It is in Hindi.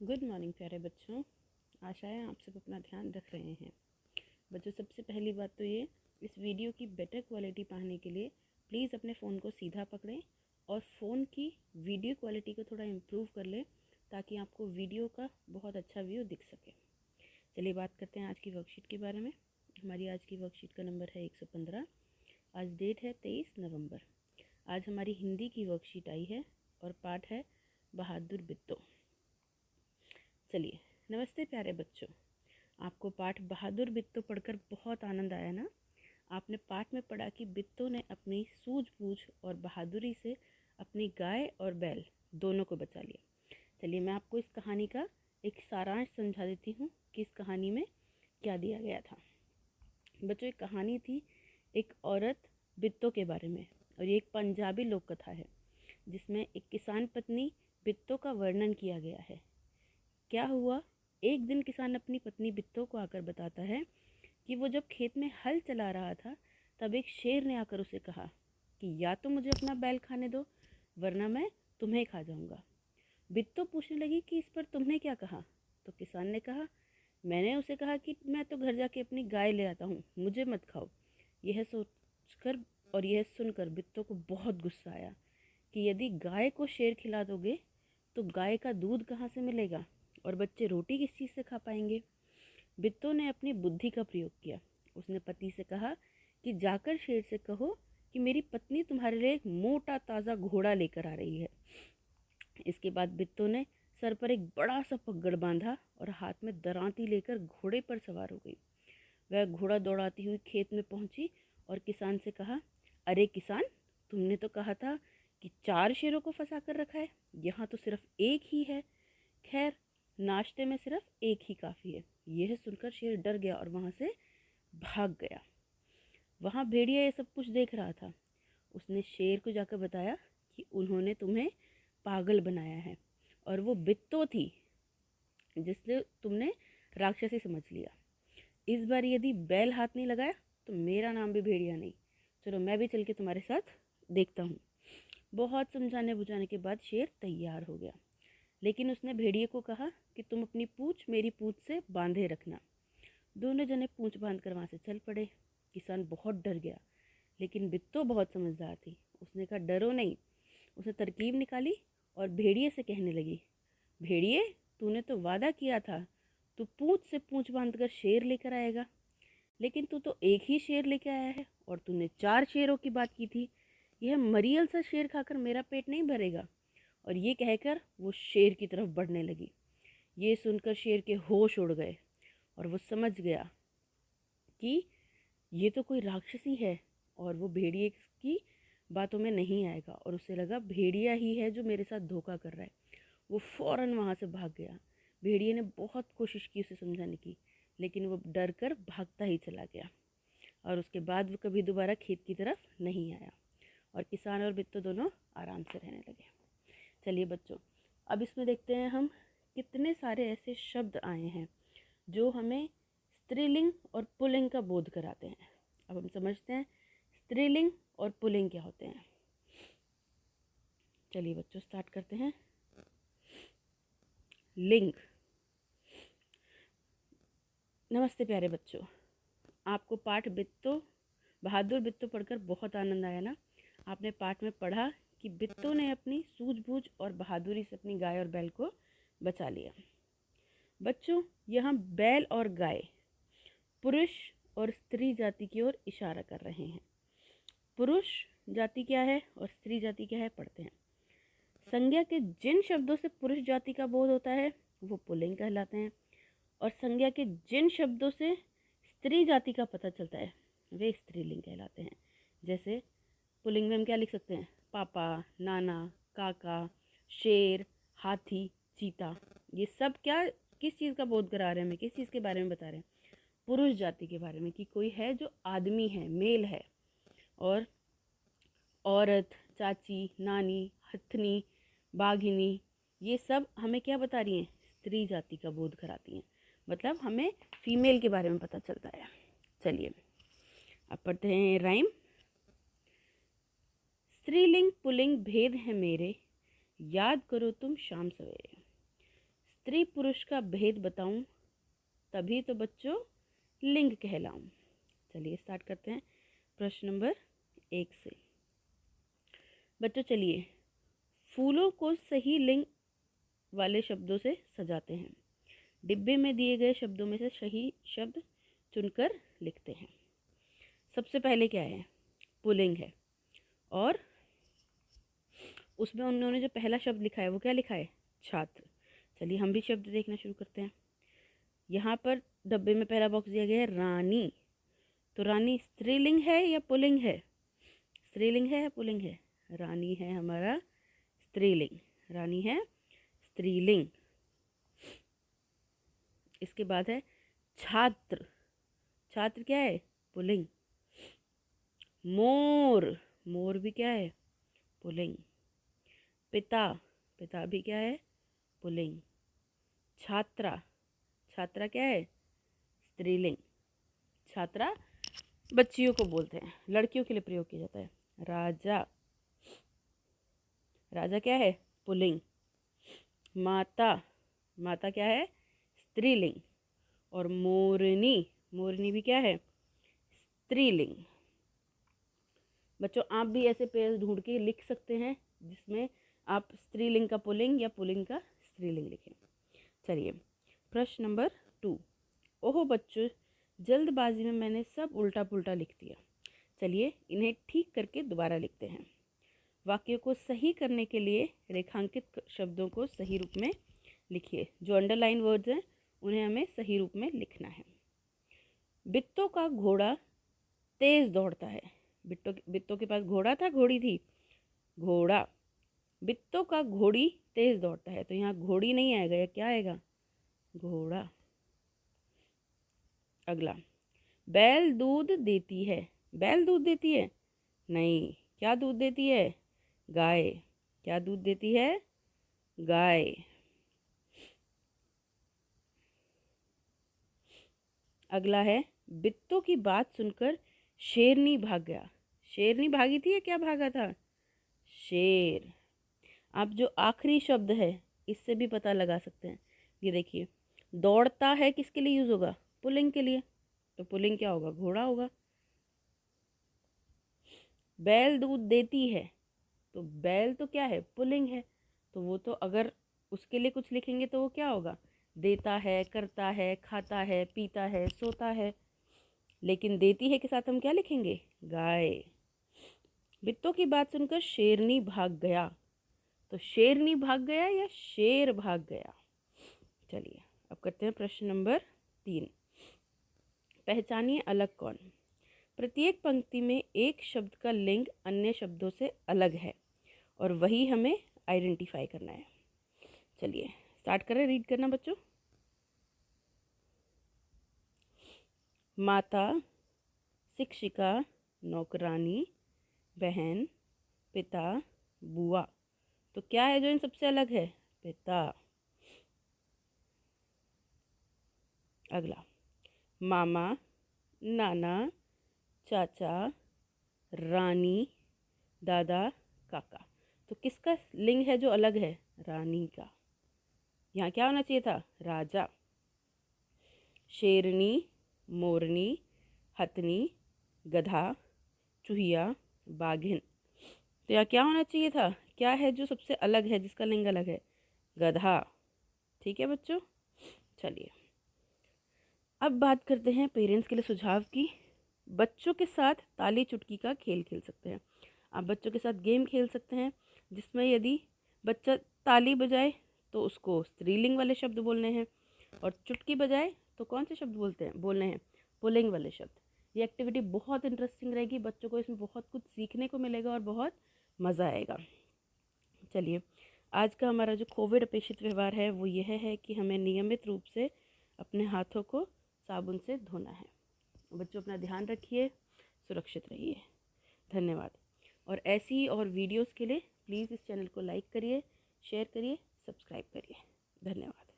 गुड मॉर्निंग प्यारे बच्चों। आशा है आप सब अपना ध्यान रख रहे हैं। बच्चों, सबसे पहली बात तो ये, इस वीडियो की बेटर क्वालिटी पाने के लिए प्लीज़ अपने फ़ोन को सीधा पकड़ें और फ़ोन की वीडियो क्वालिटी को थोड़ा इम्प्रूव कर लें ताकि आपको वीडियो का बहुत अच्छा व्यू दिख सके। चलिए बात करते हैं आज की वर्कशीट के बारे में। हमारी आज की वर्कशीट का नंबर है 115। आज डेट है 23 नवंबर। आज हमारी हिंदी की वर्कशीट आई है और पाठ है बहादुर बित्तो। चलिए, नमस्ते प्यारे बच्चों। आपको पाठ बहादुर बित्तो पढ़कर बहुत आनंद आया ना। आपने पाठ में पढ़ा कि बित्तो ने अपनी सूझबूझ और बहादुरी से अपनी गाय और बैल दोनों को बचा लिया। चलिए, मैं आपको इस कहानी का एक सारांश समझा देती हूँ कि इस कहानी में क्या दिया गया था। बच्चों, एक कहानी थी एक औरत बित्तो के बारे में, और ये एक पंजाबी लोक कथा है जिसमें एक किसान पत्नी बित्तो का वर्णन किया गया है। क्या हुआ, एक दिन किसान अपनी पत्नी बित्तो को आकर बताता है कि वो जब खेत में हल चला रहा था तब एक शेर ने आकर उसे कहा कि या तो मुझे अपना बैल खाने दो वरना मैं तुम्हें खा जाऊंगा। बित्तो पूछने लगी कि इस पर तुमने क्या कहा। तो किसान ने कहा, मैंने उसे कहा कि मैं तो घर जाके अपनी गाय ले आता हूँ, मुझे मत खाओ। यह सोचकर और यह सुनकर बित्तो को बहुत गुस्सा आया कि यदि गाय को शेर खिला दोगे तो गाय का दूध कहाँ से मिलेगा और बच्चे रोटी किस चीज़ से खा पाएंगे। बित्तो ने अपनी बुद्धि का प्रयोग किया। उसने पति से कहा कि जाकर शेर से कहो कि मेरी पत्नी तुम्हारे लिए एक मोटा ताज़ा घोड़ा लेकर आ रही है। इसके बाद बित्तो ने सर पर एक बड़ा सा पगड़ बांधा और हाथ में दरांती लेकर घोड़े पर सवार हो गई। वह घोड़ा दौड़ाती हुई खेत में पहुंची और किसान से कहा, अरे किसान, तुमने तो कहा था कि 4 शेरों को फंसा कर रखा है, यहाँ तो सिर्फ एक ही है। खैर, नाश्ते में सिर्फ एक ही काफ़ी है। यह सुनकर शेर डर गया और वहाँ से भाग गया। वहाँ भेड़िया ये सब कुछ देख रहा था। उसने शेर को जाकर बताया कि उन्होंने तुम्हें पागल बनाया है और वो बित्तो थी जिसने तुमने राक्षसी समझ लिया। इस बार यदि बैल हाथ नहीं लगाया तो मेरा नाम भी भेड़िया नहीं। चलो, मैं भी चल के तुम्हारे साथ देखता हूँ। बहुत समझाने बुझाने के बाद शेर तैयार हो गया, लेकिन उसने भेड़िए को कहा कि तुम अपनी पूँछ मेरी पूँछ से बांधे रखना। दोनों जने पूँछ बांध कर वहाँ से चल पड़े। किसान बहुत डर गया, लेकिन बित्तो बहुत समझदार थी। उसने कहा, डरो नहीं। उसने तरकीब निकाली और भेड़िए से कहने लगी, भेड़िए, तूने तो वादा किया था तू पूँछ से पूँछ बांध कर शेर लेकर आएगा, लेकिन तू तो एक ही शेर लेके आया है और तूने 4 शेरों की बात की थी। यह मरियल सा शेर खाकर मेरा पेट नहीं भरेगा। और ये कहकर वो शेर की तरफ बढ़ने लगी। ये सुनकर शेर के होश उड़ गए और वो समझ गया कि ये तो कोई राक्षसी है और वो भेड़िए की बातों में नहीं आएगा, और उसे लगा भेड़िया ही है जो मेरे साथ धोखा कर रहा है। वो फ़ौरन वहाँ से भाग गया। भेड़िए ने बहुत कोशिश की उसे समझाने की, लेकिन वो डर कर भागता ही चला गया और उसके बाद वो कभी दोबारा खेत की तरफ नहीं आया और किसान और बित्तो दोनों आराम से रहने लगे। चलिए बच्चों, अब इसमें देखते हैं हम कितने सारे ऐसे शब्द आए हैं जो हमें स्त्रीलिंग और पुल्लिंग का बोध कराते हैं। अब हम समझते हैं स्त्रीलिंग और पुल्लिंग क्या होते हैं। चलिए बच्चों, स्टार्ट करते हैं। लिंग। नमस्ते प्यारे बच्चों, आपको पाठ बहादुर बित्तो पढ़कर बहुत आनंद आया ना। आपने पाठ में पढ़ा कि बित्तो ने अपनी सूझबूझ और बहादुरी से अपनी गाय और बैल को बचा लिया। बच्चों, यहाँ बैल और गाय पुरुष और स्त्री जाति की ओर इशारा कर रहे हैं। पुरुष जाति क्या है और स्त्री जाति क्या है, पढ़ते हैं। संज्ञा के जिन शब्दों से पुरुष जाति का बोध होता है वो पुल्लिंग कहलाते हैं, और संज्ञा के जिन शब्दों से स्त्री जाति का पता चलता है वे स्त्रीलिंग कहलाते हैं। जैसे पुल्लिंग में हम क्या लिख सकते हैं, पापा, नाना, काका, शेर, हाथी, चीता। ये सब क्या, किस चीज़ का बोध करा रहे हैं, हमें किस चीज़ के बारे में बता रहे हैं, पुरुष जाति के बारे में, कि कोई है जो आदमी है, मेल है। और औरत, चाची, नानी, हथनी, बाघिनी, ये सब हमें क्या बता रही हैं, स्त्री जाति का बोध कराती हैं। मतलब हमें फीमेल के बारे में पता चलता है। चलिए अब पढ़ते हैं राइम। स्त्रीलिंग पुल्लिंग भेद है मेरे, याद करो तुम शाम सवेरे। स्त्री पुरुष का भेद बताऊं, तभी तो बच्चों लिंग कहलाऊं। चलिए स्टार्ट करते हैं प्रश्न नंबर 1 से। बच्चों चलिए, फूलों को सही लिंग वाले शब्दों से सजाते हैं। डिब्बे में दिए गए शब्दों में से सही शब्द चुनकर लिखते हैं। सबसे पहले क्या है, पुल्लिंग है, और उसमें उन्होंने जो पहला शब्द लिखा है वो क्या लिखा है, छात्र। चलिए हम भी शब्द देखना शुरू करते हैं। यहाँ पर डब्बे में पहला बॉक्स दिया गया है रानी। तो रानी स्त्रीलिंग है या पुल्लिंग है? स्त्रीलिंग है या पुल्लिंग है? रानी है हमारा स्त्रीलिंग, रानी है स्त्रीलिंग। इसके बाद है छात्र। छात्र क्या है, पुल्लिंग। मोर, मोर भी क्या है, पुल्लिंग। पिता, पिता भी क्या है, पुल्लिंग। छात्रा, छात्रा क्या है, स्त्रीलिंग। छात्रा बच्चियों को बोलते हैं, लड़कियों के लिए प्रयोग किया जाता है। राजा, राजा क्या है, पुल्लिंग। माता, माता क्या है, स्त्रीलिंग। और मोरनी, मोरनी भी क्या है, स्त्रीलिंग। बच्चों आप भी ऐसे पेज ढूंढ के लिख सकते हैं जिसमें आप स्त्रीलिंग का पुल्लिंग या पुल्लिंग का स्त्रीलिंग लिखें। चलिए प्रश्न नंबर 2। ओहो बच्चों, जल्दबाजी में मैंने सब उल्टा पुल्टा लिख दिया। चलिए इन्हें ठीक करके दोबारा लिखते हैं। वाक्य को सही करने के लिए रेखांकित शब्दों को सही रूप में लिखिए। जो अंडरलाइन वर्ड्स हैं उन्हें हमें सही रूप में लिखना है। बिट्टो का घोड़ा तेज दौड़ता है। बिट्टो के पास घोड़ा था, घोड़ी थी? घोड़ा। बिट्टो का घोड़ी तेज दौड़ता है, तो यहाँ घोड़ी नहीं आएगा, या क्या आएगा, घोड़ा। अगला, बैल दूध देती है। बैल दूध देती है? नहीं। क्या दूध देती है, गाय। क्या दूध देती है, गाय। अगला है, बिट्टो की बात सुनकर शेरनी भाग गया। शेरनी भागी थी या क्या भागा था, शेर। आप जो आखिरी शब्द है इससे भी पता लगा सकते हैं। ये देखिए, दौड़ता है किसके लिए यूज होगा, पुल्लिंग के लिए, तो पुल्लिंग क्या होगा, घोड़ा होगा। बैल दूध देती है, तो बैल तो क्या है, पुल्लिंग है, तो वो तो अगर उसके लिए कुछ लिखेंगे तो वो क्या होगा, देता है, करता है, खाता है, पीता है, सोता है। लेकिन देती है के साथ हम क्या लिखेंगे, गाय। बिट्टो की बात सुनकर शेरनी भाग गया, तो शेरनी भाग गया या शेर भाग गया। चलिए अब करते हैं प्रश्न नंबर 3। पहचानिए अलग कौन। प्रत्येक पंक्ति में एक शब्द का लिंग अन्य शब्दों से अलग है और वही हमें आइडेंटिफाई करना है। चलिए स्टार्ट करें रीड करना बच्चों। माता, शिक्षिका, नौकरानी, बहन, पिता, बुआ। तो क्या है जो इन सबसे अलग है, पिता। अगला, मामा, नाना, चाचा, रानी, दादा, काका। तो किसका लिंग है जो अलग है, रानी का। यहाँ क्या होना चाहिए था, राजा। शेरनी, मोरनी, हथनी, गधा, चूहिया, बाघिन। तो यहाँ क्या होना चाहिए था, क्या है जो सबसे अलग है, जिसका लिंग अलग है, गधा। ठीक है बच्चों। चलिए अब बात करते हैं पेरेंट्स के लिए सुझाव की। बच्चों के साथ ताली चुटकी का खेल खेल सकते हैं। आप बच्चों के साथ गेम खेल सकते हैं जिसमें यदि बच्चा ताली बजाए तो उसको स्त्रीलिंग वाले शब्द बोलने हैं, और चुटकी बजाए तो कौन से शब्द बोलने हैं, पुल्लिंग वाले शब्द। ये एक्टिविटी बहुत इंटरेस्टिंग रहेगी, बच्चों को इसमें बहुत कुछ सीखने को मिलेगा और बहुत मज़ा आएगा। चलिए आज का हमारा जो कोविड अपेक्षित व्यवहार है वो यह है कि हमें नियमित रूप से अपने हाथों को साबुन से धोना है। बच्चों अपना ध्यान रखिए, सुरक्षित रहिए। धन्यवाद। और ऐसी और वीडियोस के लिए प्लीज़ इस चैनल को लाइक करिए, शेयर करिए, सब्सक्राइब करिए। धन्यवाद।